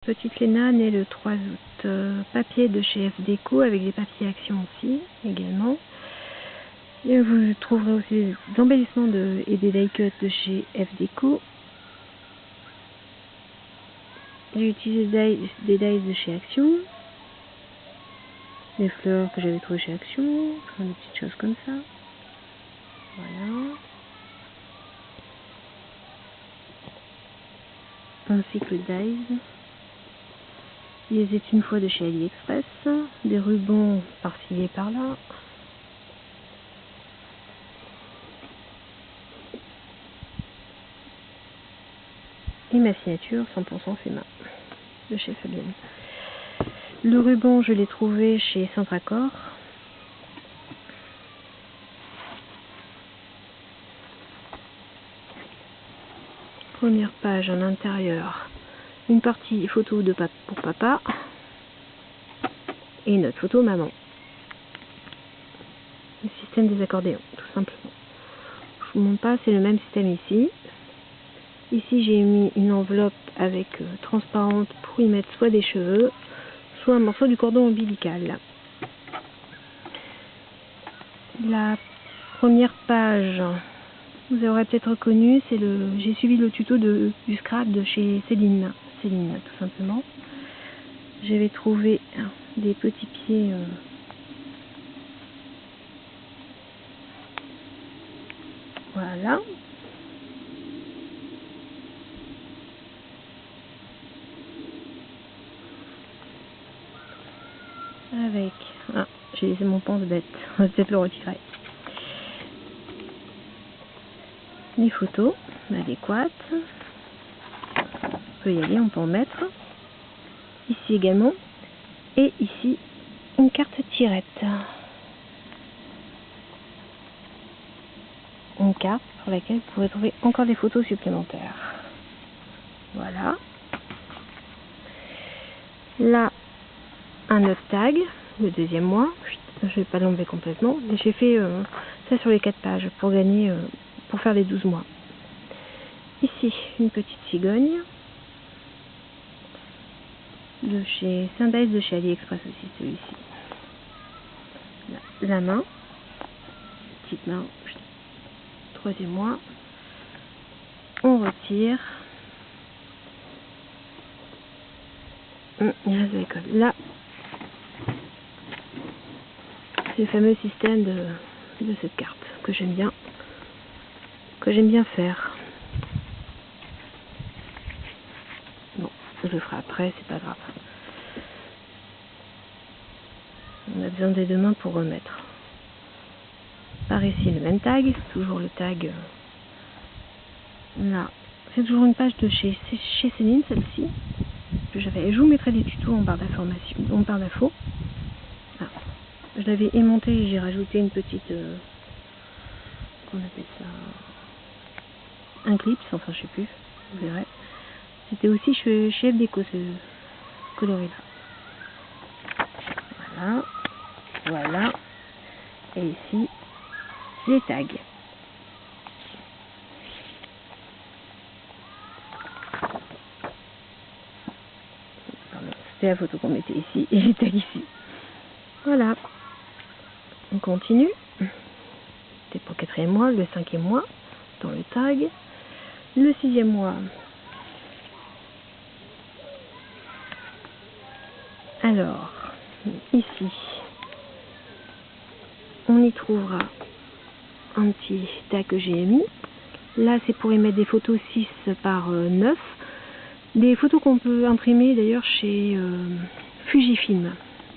Petite Léna, née le 3 août. Papier de chez F Déco avec des papiers Action aussi, également. Et vous trouverez aussi des embellissements et des die cuts de chez F Déco. J'ai utilisé des dies de chez Action. Des fleurs que j'avais trouvées chez Action. Enfin, des petites choses comme ça. Voilà. Ainsi que dies. Ils étaient une fois de chez AliExpress. Des rubans par-ci et par-là. Et ma signature 100% fait main de chez Fabienne. Le ruban, je l'ai trouvé chez Centracor. Première page en intérieur, une partie photo de pour papa et une autre photo maman. Le système des accordéons, tout simplement. Je vous montre pas, c'est le même système ici. Ici, j'ai mis une enveloppe avec transparente pour y mettre soit des cheveux, soit un morceau du cordon ombilical. La première page, vous aurez peut-être reconnu, c'est j'ai suivi le tuto du scrap de chez Céline, tout simplement. J'avais trouvé des petits pieds voilà. Avec j'ai laissé mon pense-bête, on va peut-être le retirer. Les photos adéquates. On peut y aller, on peut en mettre. Ici également. Et ici, une carte tirette. Une carte sur laquelle vous pourrez trouver encore des photos supplémentaires. Voilà. Là, un autre tag, le deuxième mois. Je ne vais pas l'enlever complètement. Mais j'ai fait ça sur les 4 pages pour gagner, pour faire les 12 mois. Ici, une petite cigogne. De chez Saint-Dice, de chez AliExpress aussi, celui-ci. La main. Petite main. 3e mois. On retire. Il reste de l'école. Là, c'est le fameux système de cette carte que j'aime bien faire. Bon, je le ferai après, c'est pas grave. On a besoin des 2 mains pour remettre. Par ici, le même tag, toujours le tag là. C'est toujours une page de chez Céline, celle-ci. Je vous mettrai des tutos en barre d'information, en barre d'infos. Je l'avais aimanté et j'ai rajouté une petite, qu'on appelle ça, un clip, enfin je sais plus, vous verrez. C'était aussi chez F Déco ce coloris-là. Voilà, voilà. Et ici, les tags. C'était la photo qu'on mettait ici et les tags ici. Voilà. On continue. C'était pour le 4e mois, le 5e mois, dans le tag. Le 6e mois. Alors, ici, on y trouvera un petit tag que j'ai mis. Là, c'est pour y mettre des photos 6 par 9. Des photos qu'on peut imprimer d'ailleurs chez Fujifilm.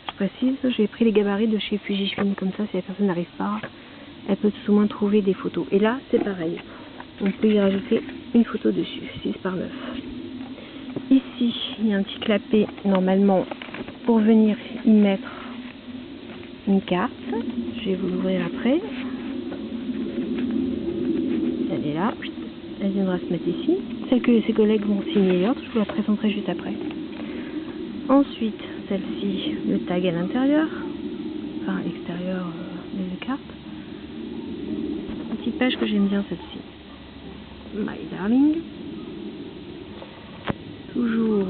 Je précise, j'ai pris les gabarits de chez Fujifilm, comme ça si la personne n'arrive pas, elle peut tout au moins trouver des photos. Et là, c'est pareil. On peut y rajouter une photo dessus, 6 par 9. Ici, il y a un petit clapet, normalement, pour venir y mettre une carte. Je vais vous l'ouvrir après. Elle est là. Elle viendra se mettre ici. Celle que ses collègues vont signer l'autre, je vous la présenterai juste après. Ensuite, celle-ci, le tag à l'intérieur, enfin à l'extérieur des 2 cartes. Une petite page que j'aime bien, celle-ci. My Darling. Toujours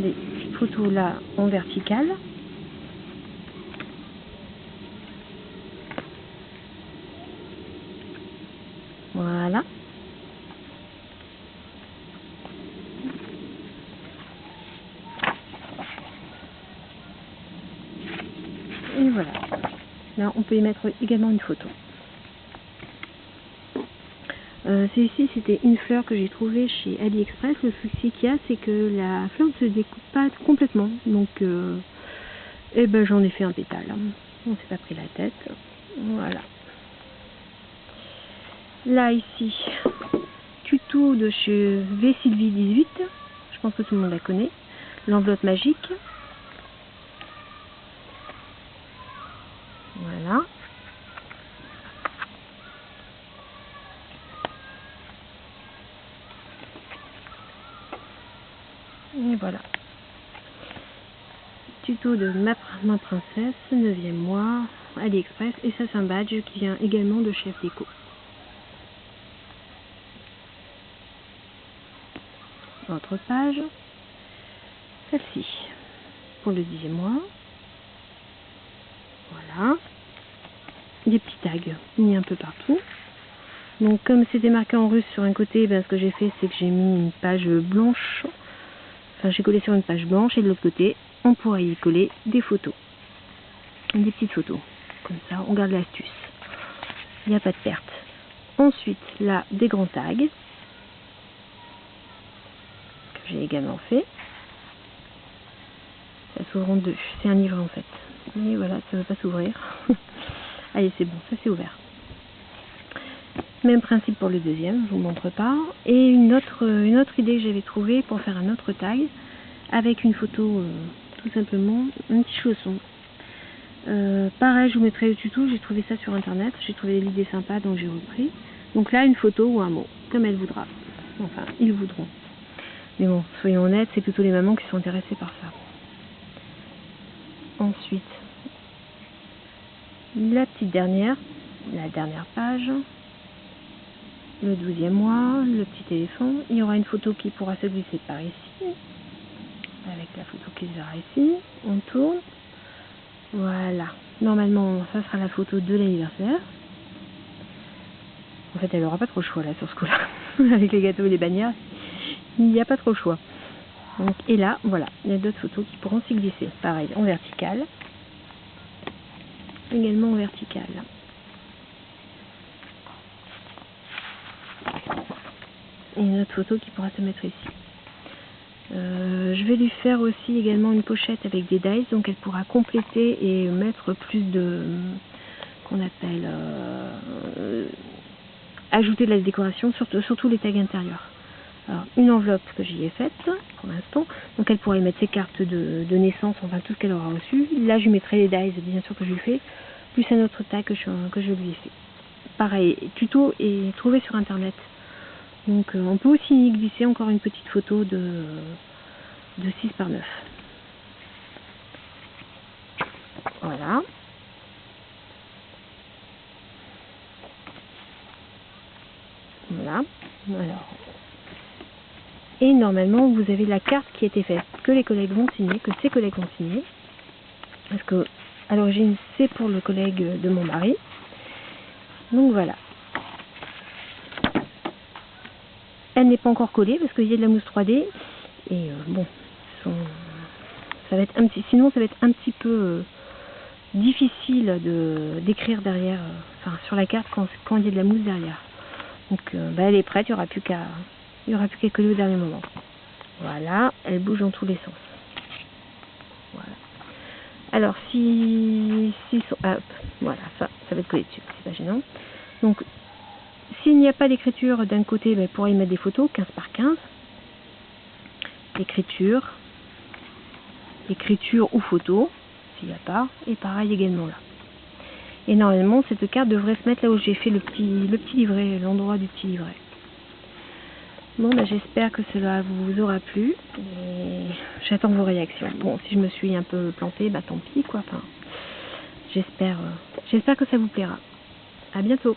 des photos là en verticale. Voilà. Et voilà. Là, on peut y mettre également une photo. Celle-ci, c'était une fleur que j'ai trouvée chez AliExpress. Le souci qu'il y a, c'est que la fleur ne se découpe pas complètement. Donc, eh ben, j'en ai fait un pétale. On s'est pas pris la tête. Voilà. Là, ici, tuto de chez V Sylvie 18. Je pense que tout le monde la connaît. L'enveloppe magique. Voilà. Et voilà. Tuto de ma princesse, 9e mois, AliExpress. Et ça, c'est un badge qui vient également de Chef Déco. Autre page. Celle-ci. Pour le 10e mois. Voilà. Des petits tags mis un peu partout. Donc, comme c'était marqué en russe sur un côté, ben, ce que j'ai fait, c'est que j'ai mis une page blanche. Enfin, j'ai collé sur une page blanche et de l'autre côté, on pourrait y coller des photos. Des petites photos. Comme ça, on garde l'astuce. Il n'y a pas de perte. Ensuite, là, des grands tags. Que j'ai également fait. Ça s'ouvre en deux. C'est un livre en fait. Et voilà, ça ne veut pas s'ouvrir. Allez, c'est bon, ça c'est ouvert. Même principe pour le deuxième, je vous montre pas. Et une autre idée que j'avais trouvée pour faire un autre tag avec une photo, tout simplement, un petit chausson. Pareil, je vous mettrai le tuto, j'ai trouvé ça sur internet, j'ai trouvé l'idée sympa donc j'ai repris. Donc là, une photo ou un mot, comme elle voudra. Enfin, ils voudront. Mais bon, soyons honnêtes, c'est plutôt les mamans qui sont intéressées par ça. Ensuite, la petite dernière, la dernière page. Le 12e mois, le petit éléphant. Il y aura une photo qui pourra se glisser par ici. Avec la photo qui sera ici. On tourne. Voilà. Normalement, ça sera la photo de l'anniversaire. En fait, elle n'aura pas trop le choix là sur ce coup-là. Avec les gâteaux et les bannières, il n'y a pas trop le choix. Donc, et là, voilà. Il y a d'autres photos qui pourront s'y glisser. Pareil, en vertical. Également en vertical. Et une autre photo qui pourra se mettre ici. Je vais lui faire aussi également une pochette avec des dies, donc elle pourra compléter et mettre plus de, qu'on appelle, ajouter de la décoration, surtout les tags intérieurs. Alors, une enveloppe que j'y ai faite pour l'instant, donc elle pourra y mettre ses cartes de naissance, enfin tout ce qu'elle aura reçu. Là je lui mettrai les dies, bien sûr que je lui fais, plus un autre tag que je lui ai fait. Pareil, tuto est trouvé sur internet. Donc on peut aussi y glisser encore une petite photo de 6 par 9. Voilà. Voilà. Alors. Et normalement vous avez la carte qui a été faite, que les collègues vont signer, que ses collègues vont signer. Parce que à l'origine c'est pour le collègue de mon mari. Donc voilà. Elle n'est pas encore collée parce qu'il y a de la mousse 3D et bon, ça va être sinon ça va être un petit peu difficile d'écrire derrière, enfin sur la carte quand il y a de la mousse derrière. Donc elle est prête, il n'y aura plus qu'à coller au dernier moment. Voilà, elle bouge dans tous les sens. Voilà. Alors hop, voilà, ça va être collé dessus, c'est pas gênant. Donc s'il n'y a pas d'écriture d'un côté, ben, on pourra y mettre des photos, 15 par 15. Écriture ou photo, s'il n'y a pas. Et pareil également là. Et normalement, cette carte devrait se mettre là où j'ai fait le petit livret, l'endroit du petit livret. Bon, ben, j'espère que cela vous aura plu. Et j'attends vos réactions. Bon, si je me suis un peu plantée, bah tant pis quoi. Enfin, j'espère que ça vous plaira. À bientôt.